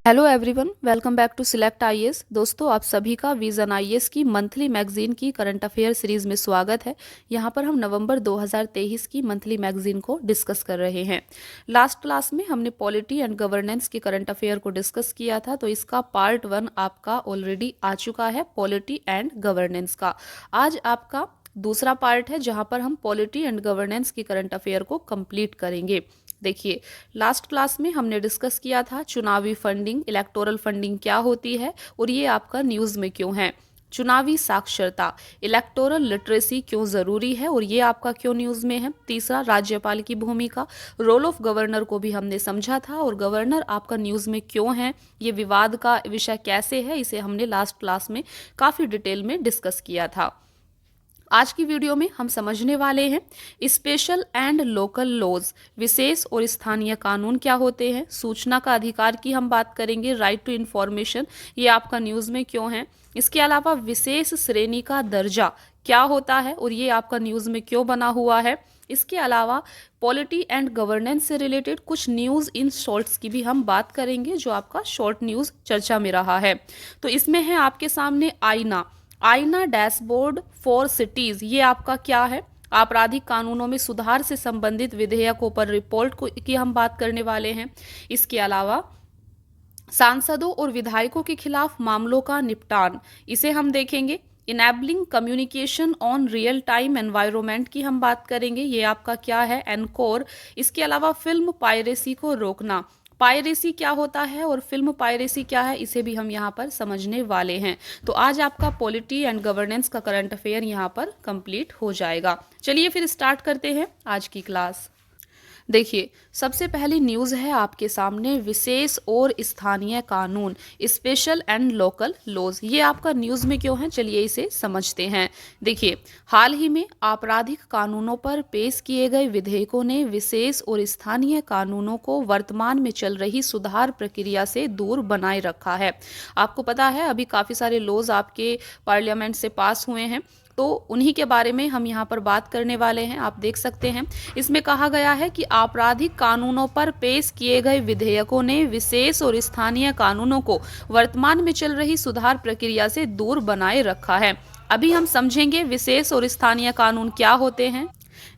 Hello everyone, welcome back to select IAS. दोस्तों, आप सभी का विजन आईएएस की मंथली मैगजीन की करंट अफेयर सीरीज में स्वागत है। यहाँ पर हम नवंबर 2023 की मंथली मैगजीन को डिस्कस कर रहे हैं। लास्ट क्लास में हमने पॉलिटी एंड गवर्नेंस की करंट अफेयर को डिस्कस किया था, तो इसका पार्ट 1 आपका ऑलरेडी आ चुका है, पॉलिटी एंड गवर्नेंस का। आज आपका दूसरा पार्ट है जहाँ पर हम पॉलिटी एंड गवर्नेंस की करंट अफेयर को कंप्लीट करेंगे। देखिए, लास्ट क्लास में हमने डिस्कस किया था चुनावी फंडिंग, इलेक्टोरल फंडिंग क्या होती है और ये आपका न्यूज़ में क्यों है। चुनावी साक्षरता, इलेक्टोरल लिटरेसी क्यों ज़रूरी है और ये आपका क्यों न्यूज़ में है। तीसरा, राज्यपाल की भूमिका, रोल ऑफ गवर्नर को भी हमने समझा था और गवर्नर आपका न्यूज़ में क्यों है, ये विवाद का विषय कैसे है, इसे हमने लास्ट क्लास में काफ़ी डिटेल में डिस्कस किया था। आज की वीडियो में हम समझने वाले हैं स्पेशल एंड लोकल लॉज, विशेष और स्थानीय कानून क्या होते हैं। सूचना का अधिकार की हम बात करेंगे, राइट टू इंफॉर्मेशन, ये आपका न्यूज़ में क्यों है। इसके अलावा विशेष श्रेणी का दर्जा क्या होता है और ये आपका न्यूज़ में क्यों बना हुआ है। इसके अलावा पॉलिटी एंड गवर्नेंस से रिलेटेड कुछ न्यूज़ इन शॉर्ट्स की भी हम बात करेंगे, जो आपका शॉर्ट न्यूज़ चर्चा में रहा है। तो इसमें है आपके सामने आईना डैशबोर्ड फॉर सिटीज, ये आपका क्या है, आपराधिक कानूनों में सुधार से संबंधित विधेयकों पर रिपोर्ट की हम बात करने वाले हैं। इसके अलावा सांसदों और विधायकों के खिलाफ मामलों का निपटान, इसे हम देखेंगे। Enabling communication on real time environment की हम बात करेंगे, ये आपका क्या है, एनकोर। इसके अलावा फिल्म पायरेसी को रोकना, पायरेसी क्या होता है और फिल्म पायरेसी क्या है, इसे भी हम यहाँ पर समझने वाले हैं। तो आज आपका पॉलिटी एंड गवर्नेंस का करंट अफेयर यहाँ पर कंप्लीट हो जाएगा। चलिए फिर स्टार्ट करते हैं आज की क्लास। देखिए, सबसे पहली न्यूज़ है आपके सामने विशेष और स्थानीय कानून, स्पेशल एंड लोकल लॉज। ये आपका न्यूज़ में क्यों है, चलिए इसे समझते हैं। देखिए, हाल ही में आपराधिक कानूनों पर पेश किए गए विधेयकों ने विशेष और स्थानीय कानूनों को वर्तमान में चल रही सुधार प्रक्रिया से दूर बनाए रखा है। आपको पता है अभी काफ़ी सारे लॉज आपके पार्लियामेंट से पास हुए हैं, तो उन्हीं के बारे में हम यहाँ पर बात करने वाले हैं। आप देख सकते हैं इसमें कहा गया है कि आपराधिक कानूनों पर पेश किए गए विधेयकों ने विशेष और स्थानीय कानूनों को वर्तमान में चल रही सुधार प्रक्रिया से दूर बनाए रखा है। अभी हम समझेंगे विशेष और स्थानीय कानून क्या होते हैं।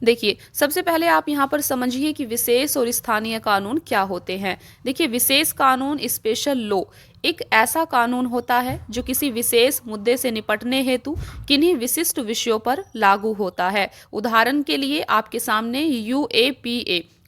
देखिए, सबसे पहले आप यहाँ पर समझिए कि विशेष और स्थानीय कानून क्या होते हैं। देखिए, विशेष कानून, स्पेशल लॉ, एक ऐसा कानून होता है जो किसी विशेष मुद्दे से निपटने हेतु किन्हीं विशिष्ट विषयों पर लागू होता है। उदाहरण के लिए आपके सामने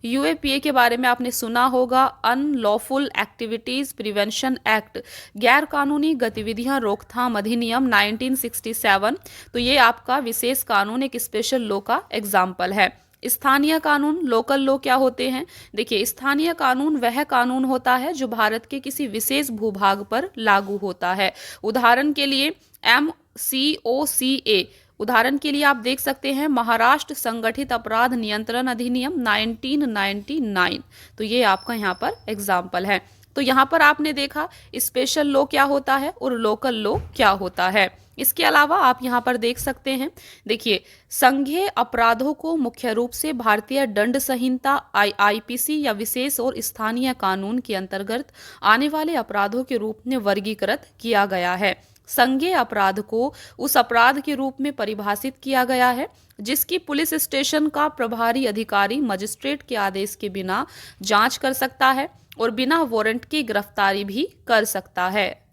यूएपीए के बारे में आपने सुना होगा, अनलॉफुल एक्टिविटीज प्रिवेंशन एक्ट, गैर कानूनी गतिविधियां रोकथाम अधिनियम 1967। तो ये आपका विशेष कानून, एक स्पेशल लॉ का एग्जाम्पल है। स्थानीय कानून, लोकल लॉ क्या होते हैं। देखिए, स्थानीय कानून वह कानून होता है जो भारत के किसी विशेष भूभाग पर लागू होता है। उदाहरण के लिए MCOCA, उदाहरण के लिए आप देख सकते हैं महाराष्ट्र संगठित अपराध नियंत्रण अधिनियम 1999। तो ये आपका यहाँ पर एग्जाम्पल है। तो यहाँ पर आपने देखा स्पेशल लॉ क्या होता है और लोकल लॉ क्या होता है। इसके अलावा आप यहाँ पर देख सकते हैं, देखिए, संघीय अपराधों को मुख्य रूप से भारतीय दंड संहिता आईपीसी या विशेष और स्थानीय कानून के अंतर्गत आने वाले अपराधों के रूप में वर्गीकृत किया गया है। संघीय अपराध को उस अपराध के रूप में परिभाषित किया गया है जिसकी पुलिस स्टेशन का प्रभारी अधिकारी मजिस्ट्रेट के आदेश के बिना जांच कर सकता है और बिना वारंट की गिरफ्तारी भी कर सकता है।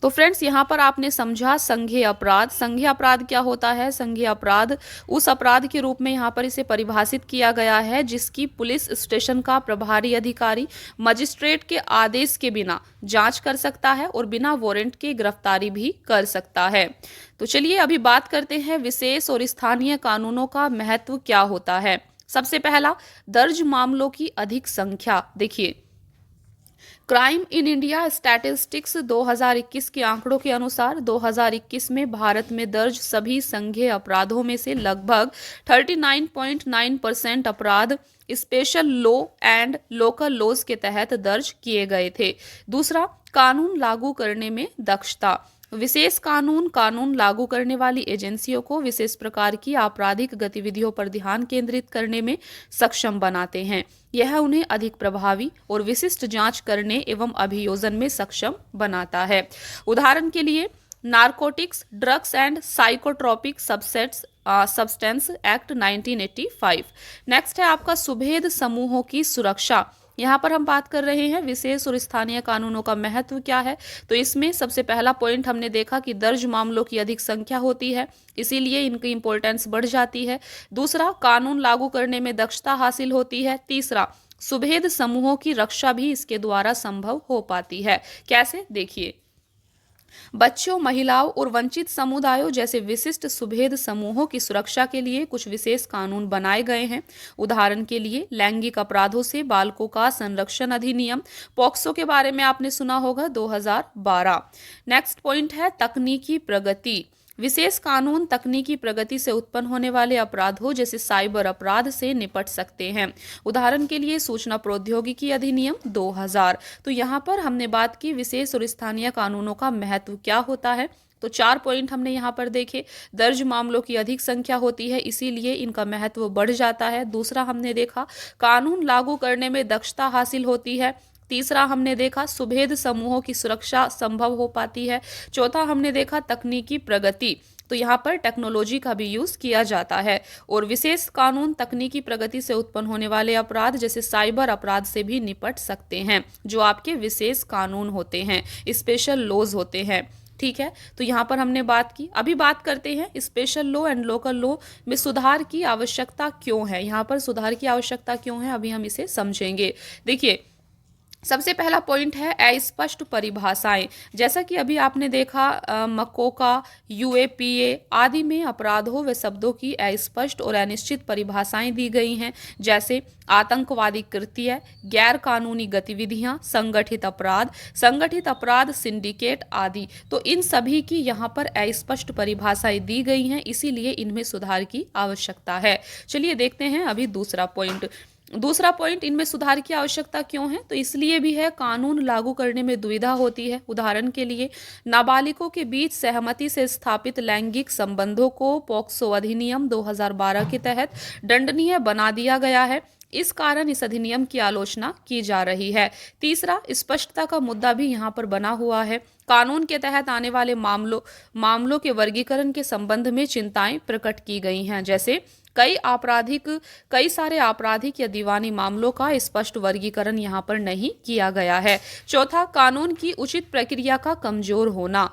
तो फ्रेंड्स, यहाँ पर आपने समझा संघीय अपराध। संघीय अपराध क्या होता है। संघीय अपराध उस अपराध के रूप में यहाँ पर इसे परिभाषित किया गया है जिसकी पुलिस स्टेशन का प्रभारी अधिकारी मजिस्ट्रेट के आदेश के बिना जांच कर सकता है और बिना वारंट के गिरफ्तारी भी कर सकता है। तो चलिए अभी बात करते हैं विशेष और स्थानीय कानूनों का महत्व क्या होता है। सबसे पहला, दर्ज मामलों की अधिक संख्या। देखिए, क्राइम इन इंडिया स्टैटिस्टिक्स 2021 के आंकड़ों के अनुसार 2021 में भारत में दर्ज सभी संघीय अपराधों में से लगभग 39.9% अपराध special law and local laws के तहत दर्ज किए गए थे। दूसरा, कानून लागू करने में दक्षता। विशेष कानून कानून लागू करने वाली एजेंसियों को विशेष प्रकार की आपराधिक गतिविधियों पर ध्यान केंद्रित करने में सक्षम बनाते हैं। यह उन्हें अधिक प्रभावी और विशिष्ट जांच करने एवं अभियोजन में सक्षम बनाता है। उदाहरण के लिए narcotics, drugs and psychotropic substance act 1985। Next है आपका सुभेद समूहों की सुरक्षा। यहाँ पर हम बात कर रहे हैं विशेष और स्थानीय कानूनों का महत्व क्या है। तो इसमें सबसे पहला पॉइंट हमने देखा कि दर्ज मामलों की अधिक संख्या होती है, इसीलिए इनकी इंपॉर्टेंस बढ़ जाती है। दूसरा, कानून लागू करने में दक्षता हासिल होती है। तीसरा, सुभेद समूहों की रक्षा भी इसके द्वारा संभव हो पाती है। कैसे, देखिए, बच्चों, महिलाओं और वंचित समुदायों जैसे विशिष्ट सुभेद समूहों की सुरक्षा के लिए कुछ विशेष कानून बनाए गए हैं। उदाहरण के लिए लैंगिक अपराधों से बालकों का संरक्षण अधिनियम, पॉक्सो के बारे में आपने सुना होगा, 2012। नेक्स्ट पॉइंट है तकनीकी प्रगति। विशेष कानून तकनीकी प्रगति से उत्पन्न होने वाले अपराधों जैसे साइबर अपराध से निपट सकते हैं। उदाहरण के लिए सूचना प्रौद्योगिकी अधिनियम 2000। तो यहाँ पर हमने बात की विशेष और स्थानीय कानूनों का महत्व क्या होता है। तो 4 पॉइंट हमने यहाँ पर देखे। दर्ज मामलों की अधिक संख्या होती है, इसीलिए इनका महत्व बढ़ जाता है। दूसरा हमने देखा कानून लागू करने में दक्षता हासिल होती है। तीसरा हमने देखा सुभेद समूहों की सुरक्षा संभव हो पाती है। चौथा हमने देखा तकनीकी प्रगति, तो यहाँ पर टेक्नोलॉजी का भी यूज किया जाता है। और विशेष कानून तकनीकी प्रगति से उत्पन्न होने वाले अपराध जैसे साइबर अपराध से भी निपट सकते हैं, जो आपके विशेष कानून होते हैं, स्पेशल लॉज होते हैं। ठीक है, तो यहाँ पर हमने बात की। अभी बात करते हैं special law and local law में सुधार की आवश्यकता क्यों है। यहाँ पर सुधार की आवश्यकता क्यों है, अभी हम इसे समझेंगे। देखिए, सबसे पहला पॉइंट है अस्पष्ट परिभाषाएं। जैसा कि अभी आपने देखा मकोका, यूएपीए आदि में अपराधों व शब्दों की अस्पष्ट और अनिश्चित परिभाषाएं दी गई हैं, जैसे आतंकवादी कृत्य, गैर कानूनी गतिविधियां, संगठित अपराध, सिंडिकेट आदि। तो इन सभी की यहाँ पर अस्पष्ट परिभाषाएं दी गई हैं, इसीलिए इनमें सुधार की आवश्यकता है। चलिए देखते हैं अभी दूसरा पॉइंट, इनमें सुधार की आवश्यकता क्यों है। तो इसलिए भी है कानून लागू करने में दुविधा होती है। उदाहरण के लिए नाबालिगों के बीच सहमति से स्थापित लैंगिक संबंधों को पॉक्सो अधिनियम 2012 के तहत दंडनीय बना दिया गया है। इस कारण इस अधिनियम की आलोचना की जा रही है। तीसरा, स्पष्टता का मुद्दा भी यहाँ पर बना हुआ है। कानून के तहत आने वाले मामलों के वर्गीकरण के संबंध में चिंताएं प्रकट की गई हैं, जैसे कई सारे आपराधिक या दीवानी मामलों का स्पष्ट वर्गीकरण यहाँ पर नहीं किया गया है। चौथा, कानून की उचित प्रक्रिया का कमजोर होना।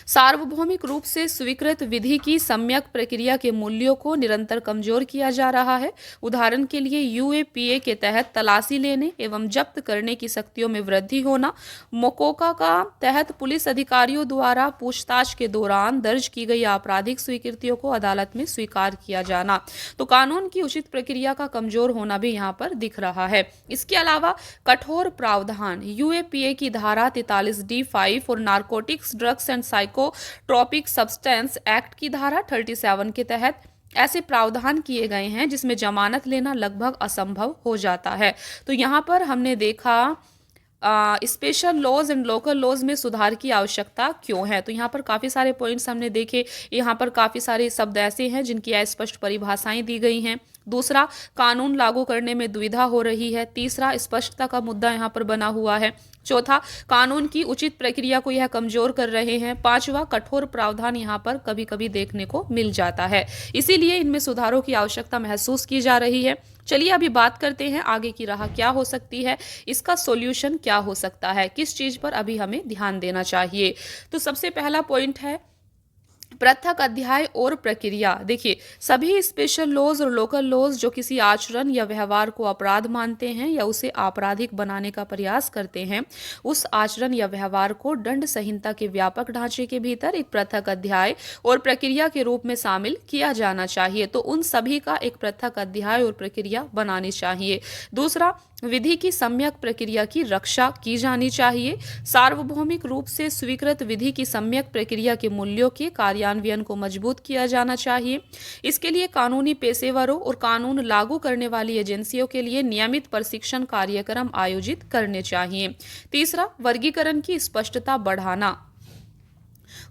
सार्वभौमिक रूप से स्वीकृत विधि की सम्यक प्रक्रिया के मूल्यों को निरंतर कमजोर किया जा रहा है। उदाहरण के लिए यूएपीए के तहत तलाशी लेने एवं जब्त करने की शक्तियों में वृद्धि होना, मोकोका का तहत पुलिस अधिकारियों द्वारा पूछताछ के दौरान दर्ज की गई आपराधिक स्वीकृतियों को अदालत में स्वीकार किया जाना। तो कानून की उचित प्रक्रिया का कमजोर होना भी यहाँ पर दिख रहा है। इसके अलावा कठोर प्रावधान, यूएपीए की धारा 43D5 और narcotics, drugs and psychotropic substance act की धारा 37 के तहत ऐसे प्रावधान किए गए हैं जिसमें जमानत लेना लगभग असंभव हो जाता है। तो यहाँ पर हमने देखा special laws and local laws में सुधार की आवश्यकता क्यों है। तो यहाँ पर काफ़ी सारे पॉइंट्स हमने देखे। यहाँ पर काफ़ी सारे शब्द ऐसे हैं जिनकी अस्पष्ट परिभाषाएं दी गई हैं। दूसरा, कानून लागू करने में दुविधा हो रही है। तीसरा, स्पष्टता का मुद्दा यहाँ पर बना हुआ है। चौथा, कानून की उचित प्रक्रिया को यह कमजोर कर रहे हैं। पांचवा, कठोर प्रावधान यहाँ पर कभी कभी देखने को मिल जाता है, इसीलिए इनमें सुधारों की आवश्यकता महसूस की जा रही है। चलिए अभी बात करते हैं आगे की राह क्या हो सकती है, इसका सॉल्यूशन क्या हो सकता है, किस चीज पर अभी हमें ध्यान देना चाहिए। तो सबसे पहला पॉइंट है पृथक अध्याय और प्रक्रिया। देखिए, सभी स्पेशल लॉज और लोकल लॉज जो किसी आचरण या व्यवहार को अपराध मानते हैं या उसे आपराधिक बनाने का प्रयास करते हैं, उस आचरण या व्यवहार को दंड संहिता के व्यापक ढांचे के भीतर एक पृथक अध्याय और प्रक्रिया के रूप में शामिल किया जाना चाहिए। तो उन सभी का एक पृथक अध्याय और प्रक्रिया बनानी चाहिए। दूसरा, विधि की सम्यक प्रक्रिया की रक्षा की जानी चाहिए। सार्वभौमिक रूप से स्वीकृत विधि की सम्यक प्रक्रिया के मूल्यों के कार्यान्वयन को मजबूत किया जाना चाहिए। इसके लिए कानूनी पेशेवरों और कानून लागू करने वाली एजेंसियों के लिए नियमित प्रशिक्षण कार्यक्रम आयोजित करने चाहिए। तीसरा, वर्गीकरण की स्पष्टता बढ़ाना।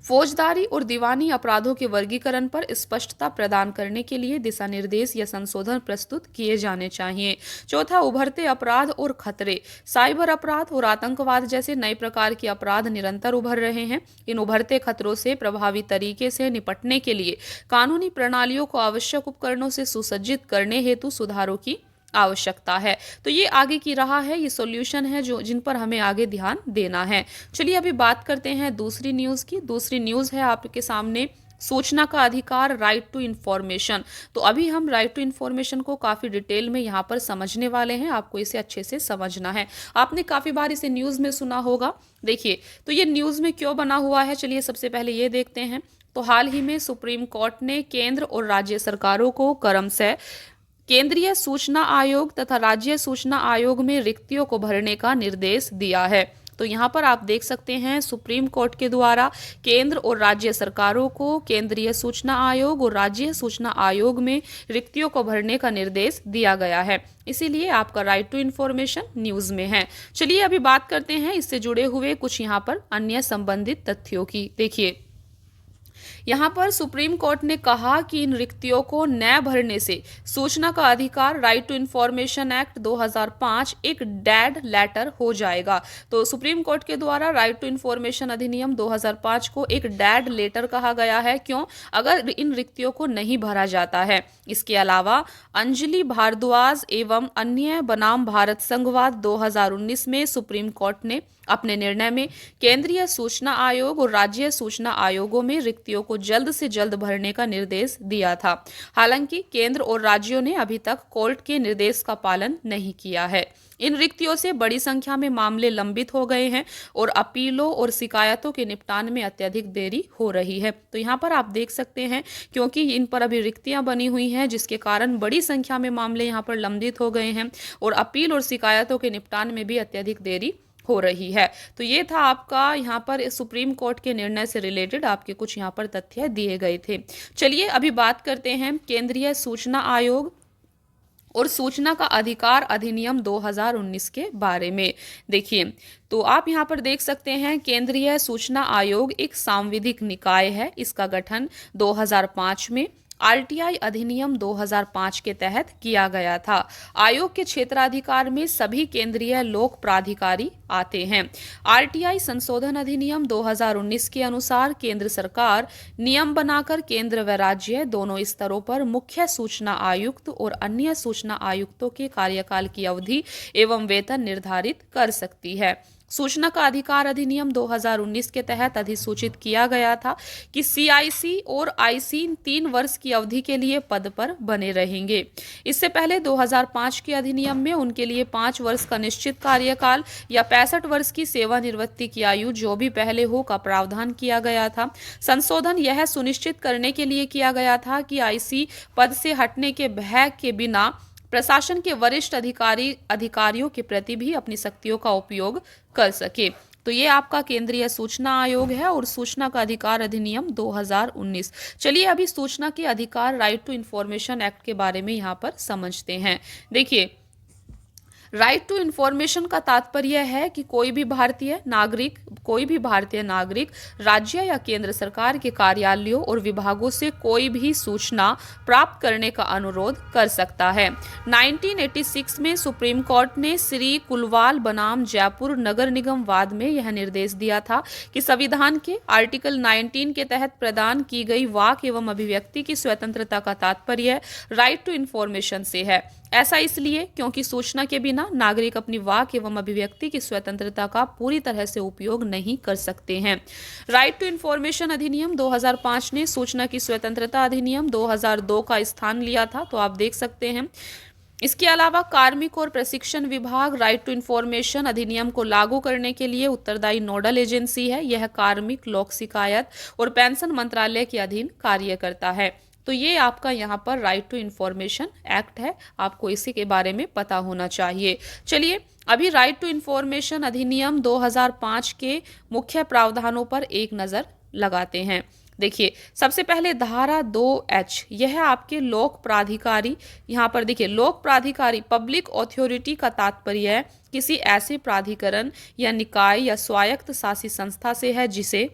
फौजदारी और दीवानी अपराधों के वर्गीकरण पर स्पष्टता प्रदान करने के लिए दिशा निर्देश या संशोधन प्रस्तुत किए जाने चाहिए। चौथा, उभरते अपराध और खतरे। साइबर अपराध और आतंकवाद जैसे नए प्रकार के अपराध निरंतर उभर रहे हैं। इन उभरते खतरों से प्रभावी तरीके से निपटने के लिए कानूनी प्रणालियों को आवश्यक उपकरणों से सुसज्जित करने हेतु सुधारों की आवश्यकता है। तो ये आगे की राह है, ये सॉल्यूशन है जो जिन पर हमें आगे ध्यान देना है। चलिए अभी बात करते हैं दूसरी न्यूज़ की। दूसरी न्यूज़ है आपके सामने सूचना का अधिकार, राइट टू इंफॉर्मेशन। तो अभी हम राइट टू इंफॉर्मेशन को काफ़ी डिटेल में यहाँ पर समझने वाले हैं। आपको इसे अच्छे से समझना है। आपने काफ़ी बार इसे न्यूज़ में सुना होगा। देखिए, तो ये न्यूज़ में क्यों बना हुआ है, चलिए सबसे पहले ये देखते हैं। तो हाल ही में सुप्रीम कोर्ट ने केंद्र और राज्य सरकारों को क्रमशः केंद्रीय सूचना आयोग तथा राज्य सूचना आयोग में रिक्तियों को भरने का निर्देश दिया है। तो यहाँ पर आप देख सकते हैं सुप्रीम कोर्ट के द्वारा केंद्र और राज्य सरकारों को केंद्रीय सूचना आयोग और राज्य सूचना आयोग में रिक्तियों को भरने का निर्देश दिया गया है। इसीलिए आपका राइट टू इंफॉर्मेशन न्यूज़ में है। चलिए अभी बात करते हैं इससे जुड़े हुए कुछ यहाँ पर अन्य संबंधित तथ्यों की। देखिए, यहाँ पर सुप्रीम कोर्ट ने कहा कि इन रिक्तियों को न भरने से सूचना का अधिकार, राइट टू इंफॉर्मेशन एक्ट 2005 एक डेड लेटर हो जाएगा। तो सुप्रीम कोर्ट के द्वारा राइट टू इंफॉर्मेशन अधिनियम 2005 को एक डेड लेटर कहा गया है। क्यों? अगर इन रिक्तियों को नहीं भरा जाता है। इसके अलावा अंजलि भारद्वाज एवं अन्य बनाम भारत संघवाद 2019 में सुप्रीम कोर्ट ने अपने निर्णय में केंद्रीय सूचना आयोग और राज्य सूचना आयोगों में रिक्तियों को जल्द से जल्द भरने का निर्देश दिया था। हालांकि केंद्र और राज्यों ने अभी तक कोर्ट के निर्देश का पालन नहीं किया है। इन रिक्तियों से बड़ी संख्या में मामले लंबित हो गए हैं और अपीलों और शिकायतों के निपटान में अत्यधिक देरी हो रही है। तो यहाँ पर आप देख सकते हैं, क्योंकि इन पर अभी रिक्तियां बनी हुई हैं, जिसके कारण बड़ी संख्या में मामले यहाँ पर लंबित हो गए हैं और अपील और शिकायतों के निपटान में भी अत्यधिक देरी हो रही है। तो ये था आपका यहाँ पर सुप्रीम कोर्ट के निर्णय से रिलेटेड आपके कुछ यहाँ पर तथ्य दिए गए थे। चलिए अभी बात करते हैं केंद्रीय सूचना आयोग और सूचना का अधिकार अधिनियम 2019 के बारे में। देखिए, तो आप यहाँ पर देख सकते हैं केंद्रीय सूचना आयोग एक सांविधिक निकाय है। इसका गठन 2005 में आरटीआई अधिनियम 2005 के तहत किया गया था। आयोग के क्षेत्राधिकार में सभी केंद्रीय लोक प्राधिकारी आते हैं। आरटीआई संशोधन अधिनियम 2019 के अनुसार केंद्र सरकार नियम बनाकर केंद्र व राज्य दोनों स्तरों पर मुख्य सूचना आयुक्त और अन्य सूचना आयुक्तों के कार्यकाल की अवधि एवं वेतन निर्धारित कर सकती है। सूचना का अधिकार अधिनियम 2019 के तहत अधिसूचित किया गया था कि सीआईसी और आईसी 3 वर्ष की अवधि के लिए पद पर बने रहेंगे। इससे पहले 2005 के अधिनियम में उनके लिए 5 वर्ष का निश्चित कार्यकाल या 65 वर्ष की सेवानिवृत्ति की आयु जो भी पहले हो का प्रावधान किया गया था। संशोधन यह सुनिश्चित करने के लिए किया गया था कि आईसी पद से हटने के भय के बिना प्रशासन के वरिष्ठ अधिकारियों के प्रति भी अपनी शक्तियों का उपयोग कर सके। तो ये आपका केंद्रीय सूचना आयोग है और सूचना का अधिकार अधिनियम 2019। चलिए अभी सूचना के अधिकार, राइट टू इंफॉर्मेशन एक्ट के बारे में यहाँ पर समझते हैं। देखिए, राइट टू इंफॉर्मेशन का तात्पर्य है कि कोई भी भारतीय नागरिक राज्य या केंद्र सरकार के कार्यालयों और विभागों से कोई भी सूचना प्राप्त करने का अनुरोध कर सकता है। 1986 में सुप्रीम कोर्ट ने श्री कुलवाल बनाम जयपुर नगर निगम वाद में यह निर्देश दिया था कि संविधान के आर्टिकल 19 के तहत प्रदान की गई वाक एवं अभिव्यक्ति की स्वतंत्रता का तात्पर्य राइट टू इंफॉर्मेशन से है। ऐसा इसलिए क्योंकि सूचना के बिना नागरिक अपनी वाक एवं अभिव्यक्ति की स्वतंत्रता का पूरी तरह से उपयोग नहीं कर सकते हैं। राइट टू इंफॉर्मेशन अधिनियम 2005 ने सूचना की स्वतंत्रता अधिनियम 2002 का स्थान लिया था। तो आप देख सकते हैं। इसके अलावा कार्मिक और प्रशिक्षण विभाग राइट टू इंफॉर्मेशन अधिनियम को लागू करने के लिए उत्तरदायी नोडल एजेंसी है। यह कार्मिक, लोक शिकायत और पेंशन मंत्रालय के अधीन कार्य करता है। तो ये आपका यहाँ पर राइट टू इंफॉर्मेशन एक्ट है, आपको इसी के बारे में पता होना चाहिए। चलिए अभी राइट टू इंफॉर्मेशन अधिनियम 2005 के मुख्य प्रावधानों पर एक नज़र लगाते हैं। देखिए, सबसे पहले धारा 2H, यह आपके लोक प्राधिकारी, यहाँ पर देखिए लोक प्राधिकारी पब्लिक अथॉरिटी का तात्पर्य है किसी ऐसे प्राधिकरण या निकाय या स्वायत्त शासी संस्था से है जिसे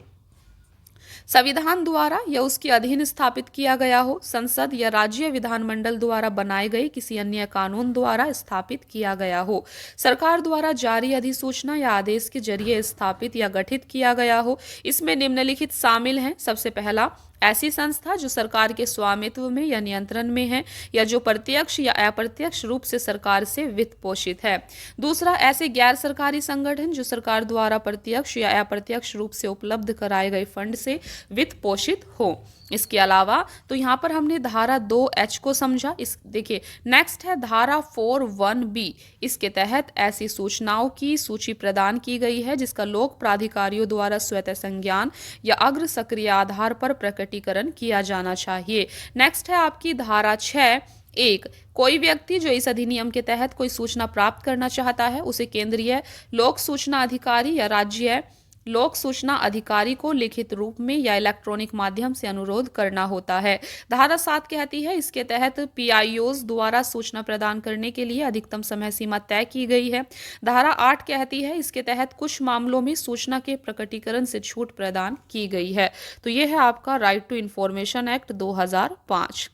संविधान द्वारा या उसके अधीन स्थापित किया गया हो, संसद या राज्य विधानमंडल द्वारा बनाए गए किसी अन्य कानून द्वारा स्थापित किया गया हो, सरकार द्वारा जारी अधिसूचना या आदेश के जरिए स्थापित या गठित किया गया हो। इसमें निम्नलिखित शामिल हैं। सबसे पहला, ऐसी संस्था जो सरकार के स्वामित्व में या नियंत्रण में है या जो प्रत्यक्ष या अप्रत्यक्ष रूप से सरकार से वित्त पोषित है। दूसरा, ऐसे गैर सरकारी संगठन जो सरकार द्वारा प्रत्यक्ष या अप्रत्यक्ष रूप से उपलब्ध कराए गए फंड से वित्त पोषित हो। इसके अलावा तो यहाँ पर हमने धारा 2H को समझा। इस देखिए, नेक्स्ट है धारा 4(1)B। इसके तहत ऐसी सूचनाओं की सूची प्रदान की गई है जिसका लोक प्राधिकारियों द्वारा स्वतः संज्ञान या अग्र सक्रिय आधार पर प्रकटीकरण किया जाना चाहिए। नेक्स्ट है आपकी धारा 6(1)। कोई व्यक्ति जो इस अधिनियम के तहत कोई सूचना प्राप्त करना चाहता है उसे केंद्रीय लोक सूचना अधिकारी या राज्य लोक सूचना अधिकारी को लिखित रूप में या इलेक्ट्रॉनिक माध्यम से अनुरोध करना होता है। धारा 7 कहती है इसके तहत पीआईओज द्वारा सूचना प्रदान करने के लिए अधिकतम समय सीमा तय की गई है। धारा 8 कहती है इसके तहत कुछ मामलों में सूचना के प्रकटीकरण से छूट प्रदान की गई है। तो यह है आपका राइट टू इंफॉर्मेशन एक्ट 2005।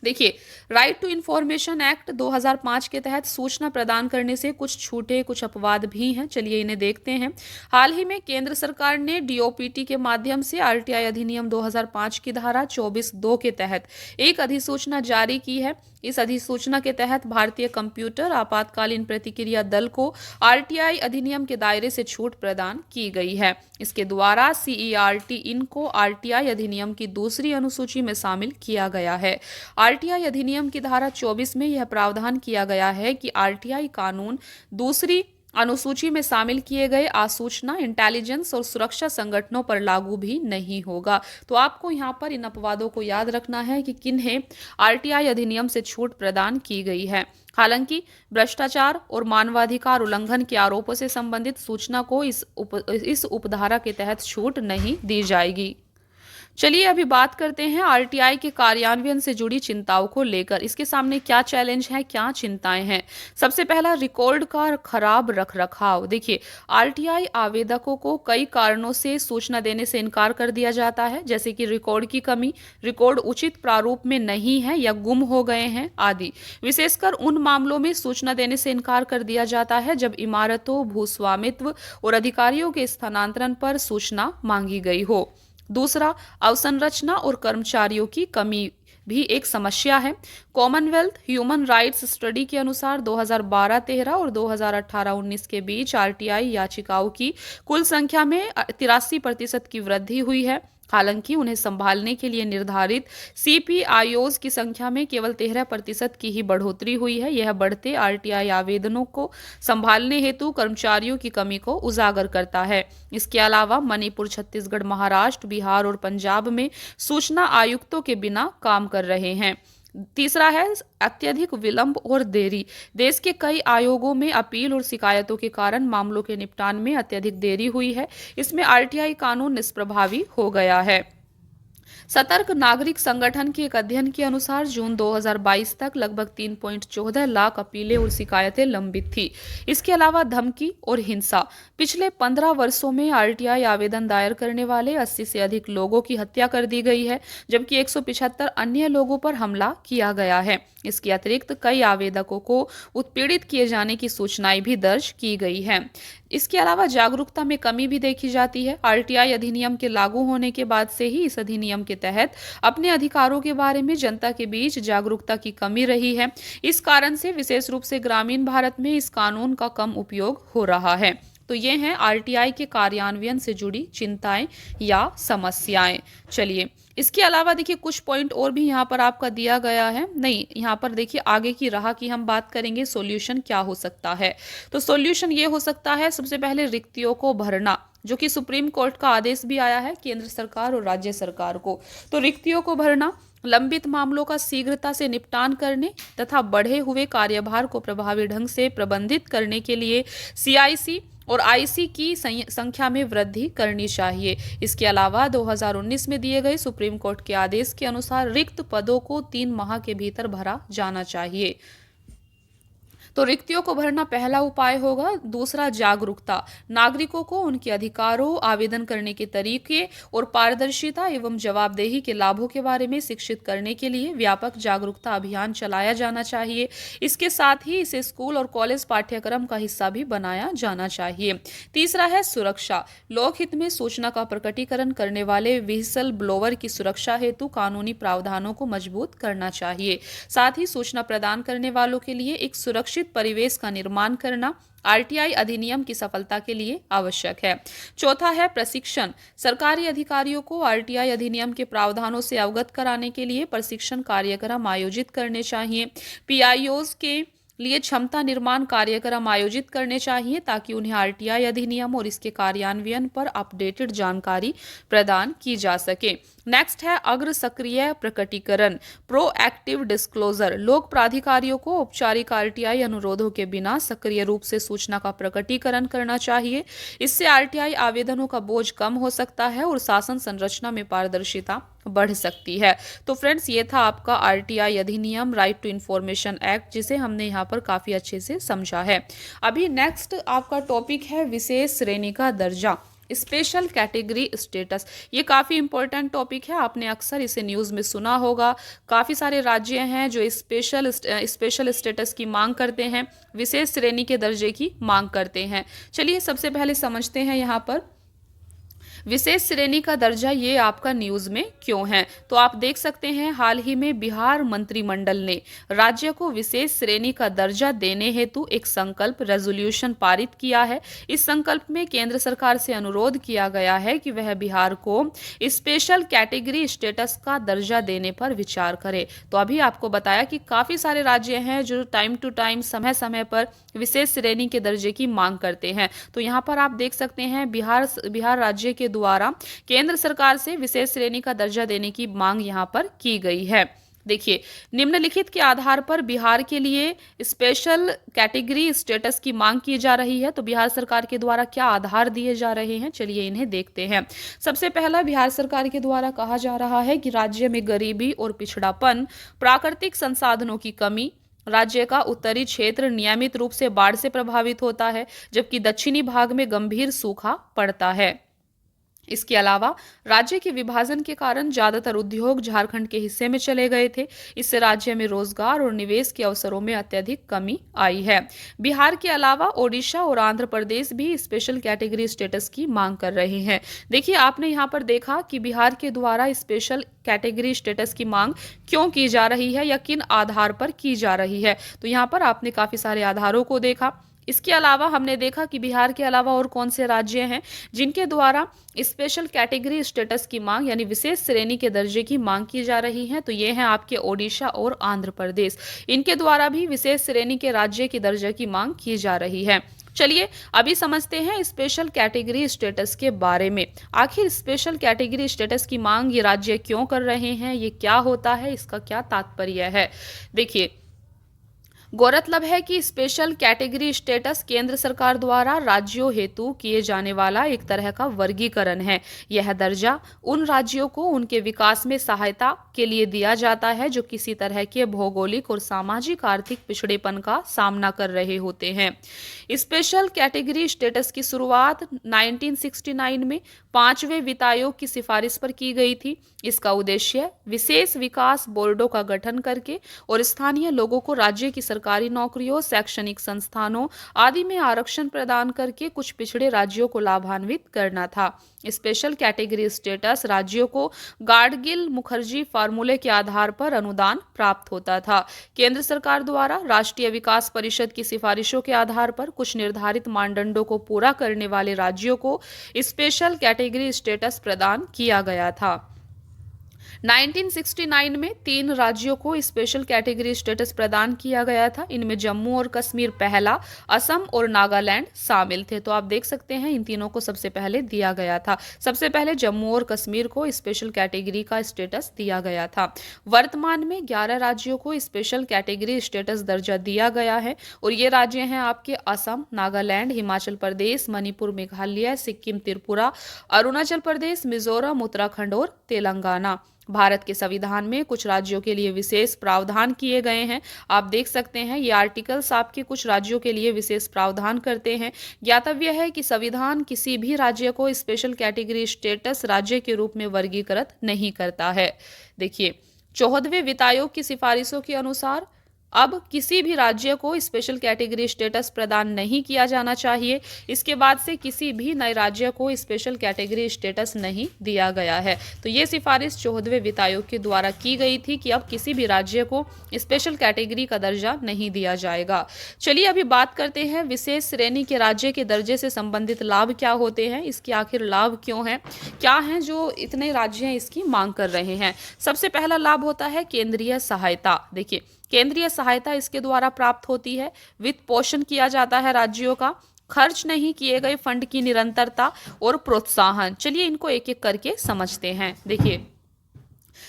देखिए, राइट टू इंफॉर्मेशन एक्ट 2005 के तहत सूचना प्रदान करने से कुछ छूटे, कुछ अपवाद भी हैं। चलिए इन्हें देखते हैं। हाल ही में केंद्र सरकार ने डीओपीटी के माध्यम से आरटीआई अधिनियम 2005 की धारा 24(2) के तहत एक अधिसूचना जारी की है। इस अधिसूचना के तहत भारतीय कंप्यूटर आपातकालीन प्रतिक्रिया दल को आरटीआई अधिनियम के दायरे से छूट प्रदान की गई है। इसके द्वारा सीईआरटी इन को आरटीआई अधिनियम की दूसरी अनुसूची में शामिल किया गया है। आरटीआई अधिनियम की धारा 24 में यह प्रावधान किया गया है कि आरटीआई कानून दूसरी अनुसूची में शामिल किए गए आसूचना, इंटेलिजेंस और सुरक्षा संगठनों पर लागू भी नहीं होगा। तो आपको यहाँ पर इन अपवादों को याद रखना है कि किन्हें आरटीआई अधिनियम से छूट प्रदान की गई है। हालांकि भ्रष्टाचार और मानवाधिकार उल्लंघन के आरोपों से संबंधित सूचना को इस उपधारा के तहत छूट नहीं दी जाएगी। चलिए अभी बात करते हैं आरटीआई के कार्यान्वयन से जुड़ी चिंताओं को लेकर। इसके सामने क्या चैलेंज है, क्या चिंताएं हैं। सबसे पहला, रिकॉर्ड का खराब रखरखाव। देखिए, आरटीआई आवेदकों को कई कारणों से सूचना देने से इनकार कर दिया जाता है, जैसे कि रिकॉर्ड की कमी, रिकॉर्ड उचित प्रारूप में नहीं है या गुम हो गए हैं आदि। विशेषकर उन मामलों में सूचना देने से इनकार कर दिया जाता है जब इमारतों, भूस्वामित्व और अधिकारियों के स्थानांतरण पर सूचना मांगी गई हो। दूसरा, अवसंरचना और कर्मचारियों की कमी भी एक समस्या है। कॉमनवेल्थ ह्यूमन राइट्स स्टडी के अनुसार 2012-13 और 2018-19 के बीच आरटीआई याचिकाओं की कुल संख्या में 83% की वृद्धि हुई है। हालांकि उन्हें संभालने के लिए निर्धारित सीपीआईओज की संख्या में केवल 13% की ही बढ़ोतरी हुई है। यह बढ़ते आरटीआई आवेदनों को संभालने हेतु कर्मचारियों की कमी को उजागर करता है। इसके अलावा मणिपुर, छत्तीसगढ़, महाराष्ट्र, बिहार और पंजाब में सूचना आयुक्तों के बिना काम कर रहे हैं। तीसरा है अत्यधिक विलंब और देरी। देश के कई आयोगों में अपील और शिकायतों के कारण मामलों के निपटान में अत्यधिक देरी हुई है। इसमें आरटीआई कानून निष्प्रभावी हो गया है। सतर्क नागरिक संगठन के एक अध्ययन के अनुसार जून 2022 तक लगभग 3.14 लाख अपीलें और शिकायतें लंबित थी। इसके अलावा धमकी और हिंसा। पिछले 15 वर्षों में आरटीआई आवेदन दायर करने वाले 80 से अधिक लोगों की हत्या कर दी गई है, जबकि 175 अन्य लोगों पर हमला किया गया है। इसके अतिरिक्त कई आवेदकों को उत्पीड़ित किए जाने की सूचनाएं भी दर्ज की गई हैं। इसके अलावा जागरूकता में कमी भी देखी जाती है। आरटीआई अधिनियम के लागू होने के बाद से ही इस अधिनियम के तहत अपने अधिकारों के बारे में जनता के बीच जागरूकता की कमी रही है। इस कारण से विशेष रूप से ग्रामीण भारत में इस कानून का कम उपयोग हो रहा है। तो ये हैं आरटीआई के कार्यान्वयन से जुड़ी चिंताएं या समस्याएं। चलिए, इसके अलावा देखिए कुछ पॉइंट और भी यहाँ पर आपका दिया गया है। नहीं, यहाँ पर देखिए आगे की राह की हम बात करेंगे, सॉल्यूशन क्या हो सकता है। तो सॉल्यूशन ये हो सकता है, सबसे पहले रिक्तियों को भरना, जो कि सुप्रीम कोर्ट का आदेश भी आया है केंद्र सरकार और राज्य सरकार को। तो रिक्तियों को भरना, लंबित मामलों का शीघ्रता से निपटान करने तथा बढ़े हुए कार्यभार को प्रभावी ढंग से प्रबंधित करने के लिए सीआईसी और आईसी की संख्या में वृद्धि करनी चाहिए। इसके अलावा 2019 में दिए गए सुप्रीम कोर्ट के आदेश के अनुसार रिक्त पदों को 3 माह के भीतर भरा जाना चाहिए। तो रिक्तियों को भरना पहला उपाय होगा। दूसरा, जागरूकता। नागरिकों को उनके अधिकारों, आवेदन करने के तरीके और पारदर्शिता एवं जवाबदेही के लाभों के बारे में शिक्षित करने के लिए व्यापक जागरूकता अभियान चलाया जाना चाहिए। इसके साथ ही इसे स्कूल और कॉलेज पाठ्यक्रम का हिस्सा भी बनाया जाना चाहिए। तीसरा है सुरक्षा। लोकहित में सूचना का प्रकटीकरण करने वाले व्हिसल ब्लोअर की सुरक्षा हेतु कानूनी प्रावधानों को मजबूत करना चाहिए। साथ ही सूचना प्रदान करने वालों के लिए एक सुरक्षित परिवेश का निर्माण करना आरटीआई अधिनियम की सफलता के लिए आवश्यक है। चौथा है प्रशिक्षण। सरकारी अधिकारियों को आरटीआई अधिनियम के प्रावधानों से अवगत कराने के लिए प्रशिक्षण कार्यक्रम आयोजित करने चाहिए। पीआईओज के लिए क्षमता निर्माण कार्यक्रम आयोजित करने चाहिए ताकि उन्हें आरटीआई अधिनियम और इसके कार्यान्वयन पर अपडेटेड जानकारी प्रदान की जा सके। नेक्स्ट है अग्र सक्रिय प्रकटीकरण, प्रोएक्टिव डिस्क्लोजर। लोक प्राधिकारियों को औपचारिक आरटीआई अनुरोधों के बिना सक्रिय रूप से सूचना का प्रकटीकरण करना चाहिए। इससे आरटीआई आवेदनों का बोझ कम हो सकता है और शासन संरचना में पारदर्शिता बढ़ सकती है। तो फ्रेंड्स, ये था आपका आरटीआई अधिनियम, राइट टू इंफॉर्मेशन एक्ट, जिसे हमने यहाँ पर काफी अच्छे से समझा है। अभी नेक्स्ट आपका टॉपिक है विशेष श्रेणी का दर्जा, स्पेशल कैटेगरी स्टेटस। ये काफ़ी इंपॉर्टेंट टॉपिक है, आपने अक्सर इसे न्यूज़ में सुना होगा। काफ़ी सारे राज्य हैं जो स्पेशल स्टेटस की मांग करते हैं, विशेष श्रेणी के दर्जे की मांग करते हैं। चलिए सबसे पहले समझते हैं यहाँ पर विशेष श्रेणी का दर्जा ये आपका न्यूज में क्यों है। तो आप देख सकते हैं हाल ही में बिहार मंत्रिमंडल ने राज्य को विशेष श्रेणी का दर्जा देने हेतु एक संकल्प रेजोल्यूशन पारित किया है। इस संकल्प में केंद्र सरकार से अनुरोध किया गया है कि वह बिहार को स्पेशल कैटेगरी स्टेटस का दर्जा देने पर विचार करे। तो अभी आपको बताया कि काफी सारे राज्य हैं जो टाइम टू टाइम, समय समय पर विशेष श्रेणी के दर्जे की मांग करते हैं। तो यहाँ पर आप देख सकते हैं बिहार राज्य के द्वारा केंद्र सरकार से विशेष श्रेणी का दर्जा देने की मांग यहाँ पर की गई है। देखिए, निम्नलिखित के आधार पर बिहार के लिए स्पेशल कैटेगरी स्टेटस की मांग की जा रही है। तो बिहार सरकार के द्वारा क्या आधार दिए जा रहे हैं, चलिए इन्हें देखते हैं। सबसे पहला, बिहार सरकार के द्वारा कहा जा रहा है कि राज्य में गरीबी और पिछड़ापन, प्राकृतिक संसाधनों की कमी, राज्य का उत्तरी क्षेत्र नियमित रूप से बाढ़ से प्रभावित होता है जबकि दक्षिणी भाग में गंभीर सूखा पड़ता है। इसके अलावा राज्य के विभाजन के कारण ज्यादातर उद्योग झारखंड के हिस्से में चले गए थे। इससे राज्य में रोजगार और निवेश के अवसरों में अत्यधिक कमी आई है। बिहार के अलावा ओडिशा और आंध्र प्रदेश भी स्पेशल कैटेगरी स्टेटस की मांग कर रहे हैं। देखिए, आपने यहाँ पर देखा कि बिहार के द्वारा स्पेशल कैटेगरी स्टेटस की मांग क्यों की जा रही है या किन आधार पर की जा रही है। तो यहाँ पर आपने काफी सारे आधारों को देखा। इसके अलावा हमने देखा कि बिहार के अलावा और कौन से राज्य हैं जिनके द्वारा स्पेशल कैटेगरी स्टेटस की मांग यानी विशेष श्रेणी के दर्जे की मांग की जा रही है। तो ये हैं आपके ओडिशा और आंध्र प्रदेश। इनके द्वारा भी विशेष श्रेणी के राज्य की दर्जे की मांग की जा रही है। चलिए अभी समझते हैं स्पेशल कैटेगरी स्टेटस के बारे में। आखिर स्पेशल कैटेगरी स्टेटस की मांग ये राज्य क्यों कर रहे हैं, ये क्या होता है, इसका क्या तात्पर्य है। देखिए, गौरतलब है कि स्पेशल कैटेगरी स्टेटस केंद्र सरकार द्वारा राज्यों हेतु किए जाने वाला एक तरह का वर्गीकरण है। यह दर्जा उन राज्यों को उनके विकास में सहायता के लिए दिया जाता है जो किसी तरह के भौगोलिक और सामाजिक आर्थिक पिछड़ेपन का सामना कर रहे होते हैं। स्पेशल कैटेगरी स्टेटस की शुरुआत 1969 में 5वें वित्त आयोग की सिफारिश पर की गई थी। इसका उद्देश्य विशेष विकास बोर्डों का गठन करके और स्थानीय लोगों को राज्य की सरकारी नौकरियों, शैक्षणिक संस्थानों आदि में आरक्षण प्रदान करके कुछ पिछड़े राज्यों को लाभान्वित करना था। स्पेशल कैटेगरी स्टेटस राज्यों को गाडगिल मुखर्जी फार्मूले के आधार पर अनुदान प्राप्त होता था। केंद्र सरकार द्वारा राष्ट्रीय विकास परिषद की सिफारिशों के आधार पर कुछ निर्धारित मानदंडों को पूरा करने वाले राज्यों को स्पेशल कैटेगरी स्टेटस प्रदान किया गया था। 1969 में 3 राज्यों को स्पेशल कैटेगरी स्टेटस प्रदान किया गया था। इनमें जम्मू और कश्मीर पहला, असम और नागालैंड शामिल थे। तो आप देख सकते हैं इन तीनों को सबसे पहले दिया गया था। सबसे पहले जम्मू और कश्मीर को स्पेशल कैटेगरी का स्टेटस दिया गया था। वर्तमान में 11 राज्यों को स्पेशल कैटेगरी स्टेटस दर्जा दिया गया है और ये राज्य हैं आपके असम, नागालैंड, हिमाचल प्रदेश, मणिपुर, मेघालय, सिक्किम, त्रिपुरा, अरुणाचल प्रदेश, मिजोरम, उत्तराखंड और तेलंगाना। भारत के संविधान में कुछ राज्यों के लिए विशेष प्रावधान किए गए हैं। आप देख सकते हैं ये आर्टिकल्स आपके कुछ राज्यों के लिए विशेष प्रावधान करते हैं। ज्ञातव्य है कि संविधान किसी भी राज्य को स्पेशल कैटेगरी स्टेटस राज्य के रूप में वर्गीकृत नहीं करता है। देखिए 14वें वित्त आयोग की सिफारिशों के अनुसार अब किसी भी राज्य को स्पेशल कैटेगरी स्टेटस प्रदान नहीं किया जाना चाहिए। इसके बाद से किसी भी नए राज्य को स्पेशल कैटेगरी स्टेटस नहीं दिया गया है। तो ये सिफारिश 14वें वित्त आयोग के द्वारा की गई थी कि अब किसी भी राज्य को स्पेशल कैटेगरी का दर्जा नहीं दिया जाएगा। चलिए अभी बात करते हैं विशेष श्रेणी के राज्य के दर्जे से संबंधित लाभ क्या होते हैं, इसके आखिर लाभ क्यों हैं, क्या हैं जो इतने राज्य इसकी मांग कर रहे हैं। सबसे पहला लाभ होता है केंद्रीय सहायता। देखिए केंद्रीय सहायता इसके द्वारा प्राप्त होती है, वित्त पोषण किया जाता है राज्यों का, खर्च नहीं किए गए फंड की निरंतरता और प्रोत्साहन। चलिए इनको एक एक करके समझते हैं। देखिए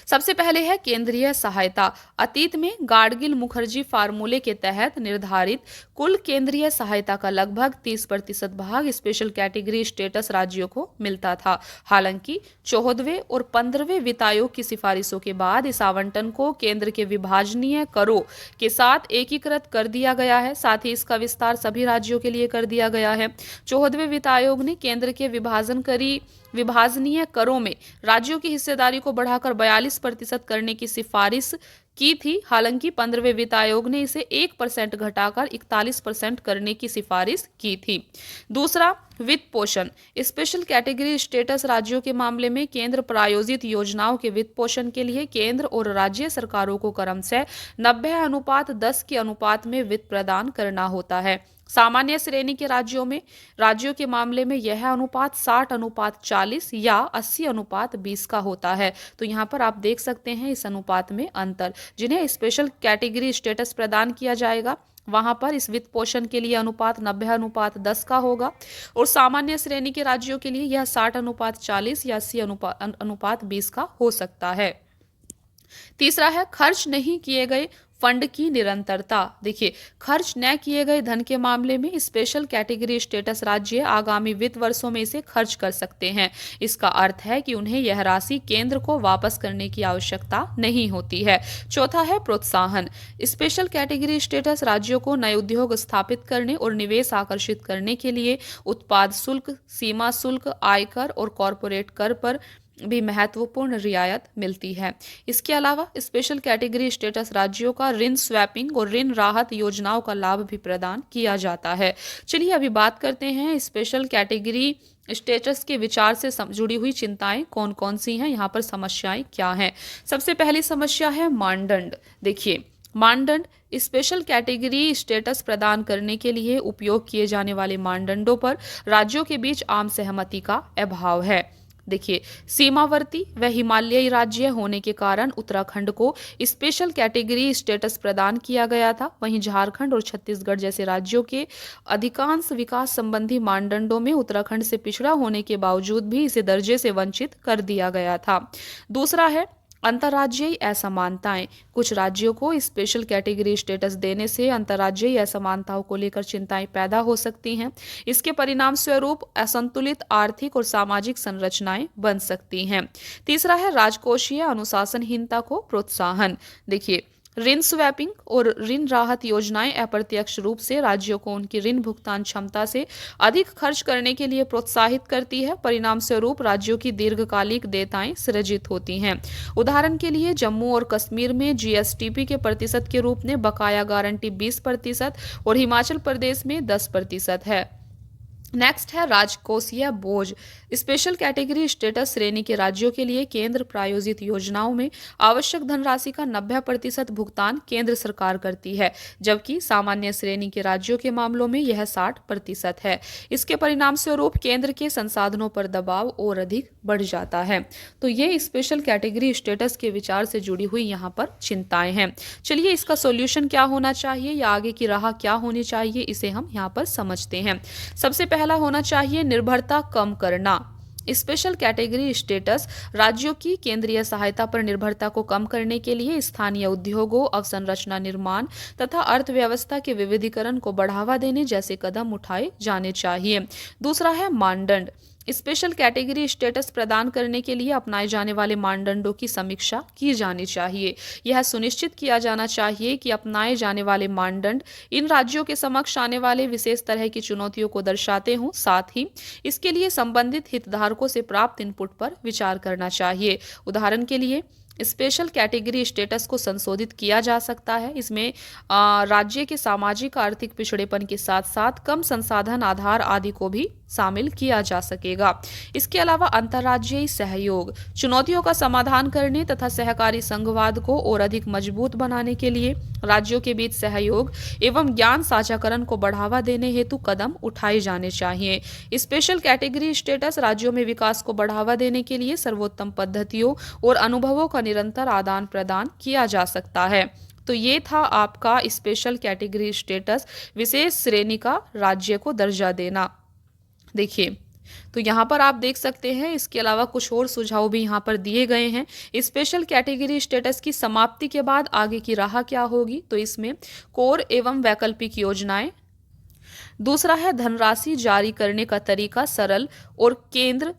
सबसे पहले है केंद्रीय सहायता। अतीत में गाडगिल मुखर्जी फार्मूले के तहत निर्धारित कुल केंद्रीय सहायता का लगभग 30% भाग स्पेशल कैटेगरी स्टेटस राज्यों को मिलता था। हालांकि 14वें और 15वें वित्त आयोग की सिफारिशों के बाद इस आवंटन को केंद्र के विभाजनीय करों के साथ एकीकृत कर दिया गया है। साथ ही इसका विस्तार सभी राज्यों के लिए कर दिया गया है। 14वें वित्त आयोग ने केंद्र के विभाजनीय करों में राज्यों की हिस्सेदारी को बढ़ाकर 42% करने की सिफारिश की थी। हालांकि 15वें वित्त आयोग ने इसे 1% घटाकर 41% करने की सिफारिश की थी। दूसरा, वित्त पोषण। स्पेशल कैटेगरी स्टेटस राज्यों के मामले में केंद्र प्रायोजित योजनाओं के वित्त पोषण के लिए केंद्र और राज्य सरकारों को क्रमशः 90:10 के अनुपात में वित्त प्रदान करना होता है। सामान्य श्रेणी के राज्यों के मामले में यह अनुपात 60:40 या 80:20 का होता है। तो यहाँ पर आप देख सकते हैं इस अनुपात में अंतर। जिन्हें स्पेशल कैटेगरी स्टेटस प्रदान किया जाएगा वहां पर इस वित्त पोषण के लिए अनुपात 90:10 का होगा और सामान्य श्रेणी के राज्यों के लिए यह 60:40 या 80:20 का हो सकता है। तीसरा है खर्च नहीं किए गए फंड की निरंतरता। देखिए खर्च न किए गए धन के मामले में स्पेशल कैटेगरी स्टेटस राज्य आगामी वित्त वर्षों में इसे खर्च कर सकते हैं। इसका अर्थ है कि उन्हें यह राशि केंद्र को वापस करने की आवश्यकता नहीं होती है। चौथा है प्रोत्साहन। स्पेशल कैटेगरी स्टेटस राज्यों को नए उद्योग स्थापित करने और निवेश आकर्षित करने के लिए उत्पाद शुल्क, सीमा शुल्क, आयकर और कॉरपोरेट कर पर भी महत्वपूर्ण रियायत मिलती है। इसके अलावा स्पेशल कैटेगरी स्टेटस राज्यों का ऋण स्वैपिंग और ऋण राहत योजनाओं का लाभ भी प्रदान किया जाता है। चलिए अभी बात करते हैं स्पेशल कैटेगरी स्टेटस के विचार से जुड़ी हुई चिंताएं कौन कौन सी हैं, यहाँ पर समस्याएं क्या हैं। सबसे पहली समस्या है मानदंड। देखिए मानदंड स्पेशल कैटेगरी स्टेटस प्रदान करने के लिए उपयोग किए जाने वाले मानदंडों पर राज्यों के बीच आम सहमति का अभाव है। देखिए सीमावर्ती व हिमालयी राज्य होने के कारण उत्तराखंड को स्पेशल कैटेगरी स्टेटस प्रदान किया गया था। वहीं झारखंड और छत्तीसगढ़ जैसे राज्यों के अधिकांश विकास संबंधी मानदंडों में उत्तराखंड से पिछड़ा होने के बावजूद भी इसे दर्जे से वंचित कर दिया गया था। दूसरा है अंतर्राज्यीय असमानताएं। कुछ राज्यों को स्पेशल कैटेगरी स्टेटस देने से अंतर्राज्यीय असमानताओं को लेकर चिंताएं पैदा हो सकती हैं। इसके परिणाम स्वरूप असंतुलित आर्थिक और सामाजिक संरचनाएं बन सकती हैं। तीसरा है राजकोषीय अनुशासनहीनता को प्रोत्साहन। देखिए ऋण स्वैपिंग और ऋण राहत योजनाएं अप्रत्यक्ष रूप से राज्यों को उनकी ऋण भुगतान क्षमता से अधिक खर्च करने के लिए प्रोत्साहित करती है। परिणाम स्वरूप राज्यों की दीर्घकालिक देयताएं सृजित होती हैं। उदाहरण के लिए जम्मू और कश्मीर में जीएसटीपी के प्रतिशत के रूप में बकाया गारंटी 20% और हिमाचल प्रदेश में 10% है। नेक्स्ट है राजकोषीय बोझ। स्पेशल कैटेगरी स्टेटस श्रेणी के राज्यों के लिए केंद्र प्रायोजित योजनाओं में आवश्यक धनराशि का 90% भुगतान केंद्र सरकार करती है, जबकि सामान्य श्रेणी के राज्यों के मामलों में यह 60% है। इसके परिणाम स्वरूप केंद्र के संसाधनों पर दबाव और अधिक बढ़ जाता है। तो ये स्पेशल कैटेगरी स्टेटस के विचार से जुड़ी हुई यहाँ पर चिंताएं हैं। चलिए इसका सॉल्यूशन क्या होना चाहिए या आगे की राह क्या होनी चाहिए, इसे हम यहाँ पर समझते हैं। सबसे पहला होना चाहिए निर्भरता कम करना। स्पेशल कैटेगरी स्टेटस राज्यों की केंद्रीय सहायता पर निर्भरता को कम करने के लिए स्थानीय उद्योगों, अवसंरचना निर्माण तथा अर्थव्यवस्था के विविधीकरण को बढ़ावा देने जैसे कदम उठाए जाने चाहिए। दूसरा है मानदंड। स्पेशल कैटेगरी स्टेटस प्रदान करने के लिए अपनाए जाने वाले मानदंडों की समीक्षा की जानी चाहिए। यह सुनिश्चित किया जाना चाहिए कि अपनाए जाने वाले मानदंड इन राज्यों के समक्ष आने वाले विशेष तरह की चुनौतियों को दर्शाते हों। साथ ही इसके लिए संबंधित हितधारकों से प्राप्त इनपुट पर विचार करना चाहिए। उदाहरण के लिए स्पेशल कैटेगरी स्टेटस को संशोधित किया जा सकता है। इसमें राज्य के सामाजिक आर्थिक पिछड़ेपन के साथ साथ कम संसाधन आधार आदि को भी शामिल किया जा सकेगा। इसके अलावा अंतर्राज्यीय सहयोग, चुनौतियों का समाधान करने तथा सहकारी संघवाद को और अधिक मजबूत बनाने के लिए राज्यों के बीच सहयोग एवं ज्ञान साझाकरण को बढ़ावा देने हेतु कदम उठाए जाने चाहिए। स्पेशल कैटेगरी स्टेटस राज्यों में विकास को बढ़ावा देने के लिए सर्वोत्तम पद्धतियों और अनुभवों का निरंतर आदान प्रदान किया जा सकता है। तो ये था आपका स्पेशल कैटेगरी स्टेटस, विशेष श्रेणी का राज्य को दर्जा देना। देखिए, तो यहाँ पर आप देख सकते हैं, इसके अलावा कुछ और सुझाव भी यहाँ पर दिए गए हैं। स्पेशल कैटेगरी स्टेटस की समाप्ति के बाद आगे की राह क्या होगी, तो इसमें कोर एवं वैकल्पिक योजनाएं। दूसरा है धनराशि जारी करने का तरीका सरल और केंद्र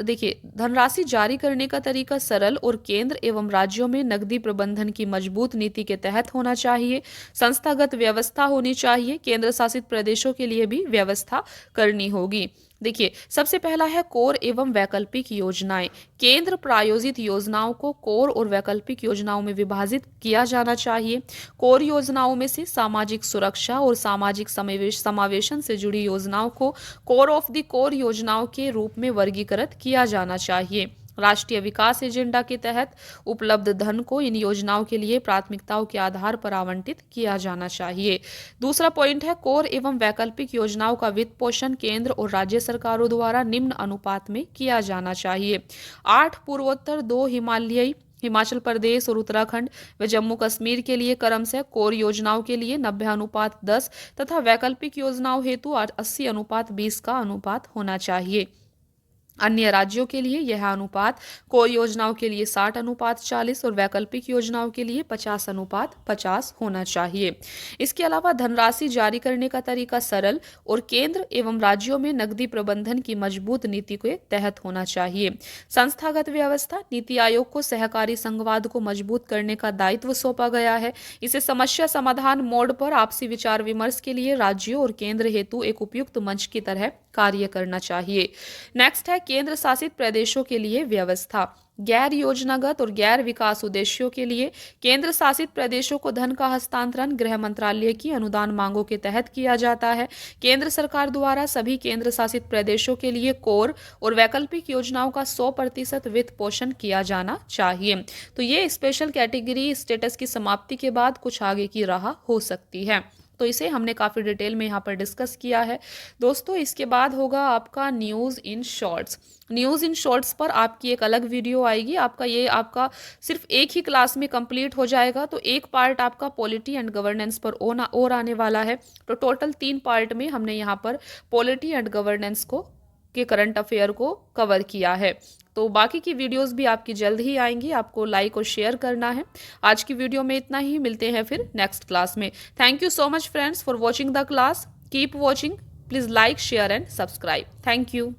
देखिए, धनराशि जारी करने का तरीका सरल और केंद्र एवं राज्यों में नकदी प्रबंधन की मजबूत नीति के तहत होना चाहिए। संस्थागत व्यवस्था होनी चाहिए। केंद्र शासित प्रदेशों के लिए भी व्यवस्था करनी होगी। देखिए, सबसे पहला है कोर एवं वैकल्पिक योजनाएं। केंद्र प्रायोजित योजनाओं को कोर और वैकल्पिक योजनाओं में विभाजित किया जाना चाहिए। कोर योजनाओं में से सामाजिक सुरक्षा और सामाजिक समावेशन से जुड़ी योजनाओं को कोर ऑफ द कोर योजनाओं के रूप में वर्गीकृत किया जाना चाहिए। राष्ट्रीय विकास एजेंडा के तहत उपलब्ध धन को इन योजनाओं के लिए प्राथमिकताओं के आधार पर आवंटित किया जाना चाहिए। दूसरा पॉइंट है कोर एवं वैकल्पिक योजनाओं का वित्त पोषण केंद्र और राज्य सरकारों द्वारा निम्न अनुपात में किया जाना चाहिए। 8 पूर्वोत्तर, 2 हिमालयी, हिमाचल प्रदेश और उत्तराखंड व जम्मू कश्मीर के लिए क्रमशः कोर योजनाओं के लिए 90:10 तथा वैकल्पिक योजनाओं हेतु 80:20 का अनुपात होना चाहिए। अन्य राज्यों के लिए यह अनुपात कोर योजनाओं के लिए 60:40 और वैकल्पिक योजनाओं के लिए 50:50 होना चाहिए। इसके अलावा धनराशि जारी करने का तरीका सरल और केंद्र एवं राज्यों में नकदी प्रबंधन की मजबूत नीति के तहत होना चाहिए। संस्थागत व्यवस्था, नीति आयोग को सहकारी संघवाद को मजबूत करने का दायित्व सौंपा गया है। इसे समस्या समाधान मोड पर आपसी विचार विमर्श के लिए राज्यों और केंद्र हेतु एक उपयुक्त मंच की तरह कार्य करना चाहिए। नेक्स्ट है केंद्र शासित प्रदेशों के लिए व्यवस्था। गैर योजनागत और गैर विकास उद्देश्यों के लिए केंद्र शासित प्रदेशों को धन का हस्तांतरण गृह मंत्रालय की अनुदान मांगों के तहत किया जाता है। केंद्र सरकार द्वारा सभी केंद्र शासित प्रदेशों के लिए कोर और वैकल्पिक योजनाओं का 100% वित्त पोषण किया जाना चाहिए। तो ये स्पेशल कैटेगरी स्टेटस की समाप्ति के बाद कुछ आगे की राह हो सकती है। तो इसे हमने काफ़ी डिटेल में यहाँ पर डिस्कस किया है। दोस्तों, इसके बाद होगा आपका news in shorts. News in shorts पर आपकी एक अलग वीडियो आएगी। आपका सिर्फ एक ही क्लास में कंप्लीट हो जाएगा। तो एक पार्ट आपका पॉलिटी एंड गवर्नेंस पर और आने वाला है। तो टोटल 3 पार्ट में हमने यहाँ पर पॉलिटी एंड गवर्नेंस के करंट अफेयर को कवर किया है। तो बाकी की वीडियोस भी आपकी जल्द ही आएंगी। आपको लाइक और शेयर करना है। आज की वीडियो में इतना ही। मिलते हैं फिर नेक्स्ट क्लास में। Thank you so much friends for watching the class. Keep watching. Please like, share and subscribe. Thank you.